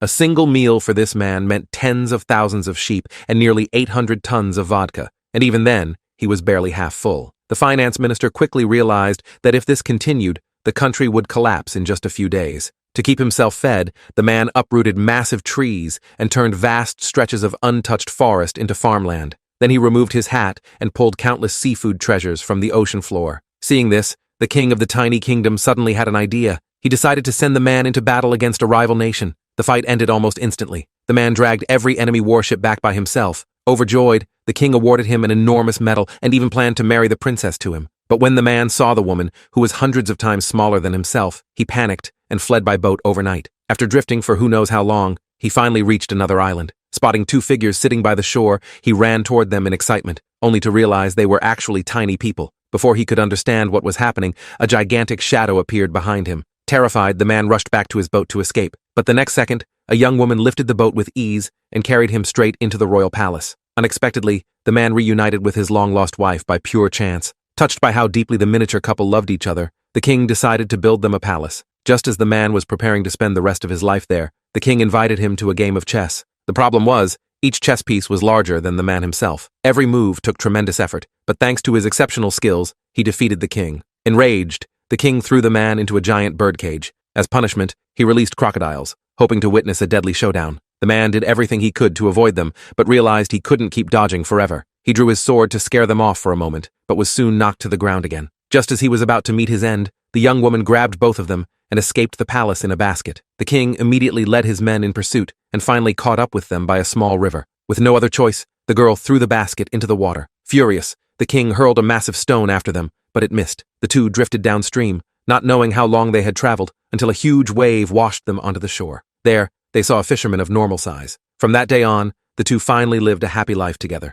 A single meal for this man meant tens of thousands of sheep and nearly 800 tons of vodka, and even then, he was barely half full. The finance minister quickly realized that if this continued, the country would collapse in just a few days. To keep himself fed, the man uprooted massive trees and turned vast stretches of untouched forest into farmland. Then he removed his hat and pulled countless seafood treasures from the ocean floor. Seeing this, the king of the tiny kingdom suddenly had an idea. He decided to send the man into battle against a rival nation. The fight ended almost instantly. The man dragged every enemy warship back by himself. Overjoyed, the king awarded him an enormous medal and even planned to marry the princess to him. But when the man saw the woman, who was hundreds of times smaller than himself, he panicked and fled by boat overnight. After drifting for who knows how long, he finally reached another island. Spotting two figures sitting by the shore, he ran toward them in excitement, only to realize they were actually tiny people. Before he could understand what was happening, a gigantic shadow appeared behind him. Terrified, the man rushed back to his boat to escape. But the next second, a young woman lifted the boat with ease and carried him straight into the royal palace. Unexpectedly, the man reunited with his long-lost wife by pure chance. Touched by how deeply the miniature couple loved each other, the king decided to build them a palace. Just as the man was preparing to spend the rest of his life there, the king invited him to a game of chess. The problem was, each chess piece was larger than the man himself. Every move took tremendous effort, but thanks to his exceptional skills, he defeated the king. Enraged, the king threw the man into a giant birdcage. As punishment, he released crocodiles, hoping to witness a deadly showdown. The man did everything he could to avoid them, but realized he couldn't keep dodging forever. He drew his sword to scare them off for a moment, but was soon knocked to the ground again. Just as he was about to meet his end, the young woman grabbed both of them and escaped the palace in a basket. The king immediately led his men in pursuit and finally caught up with them by a small river. With no other choice, the girl threw the basket into the water. Furious, the king hurled a massive stone after them, but it missed. The two drifted downstream, not knowing how long they had traveled, until a huge wave washed them onto the shore. There, they saw a fisherman of normal size. From that day on, the two finally lived a happy life together.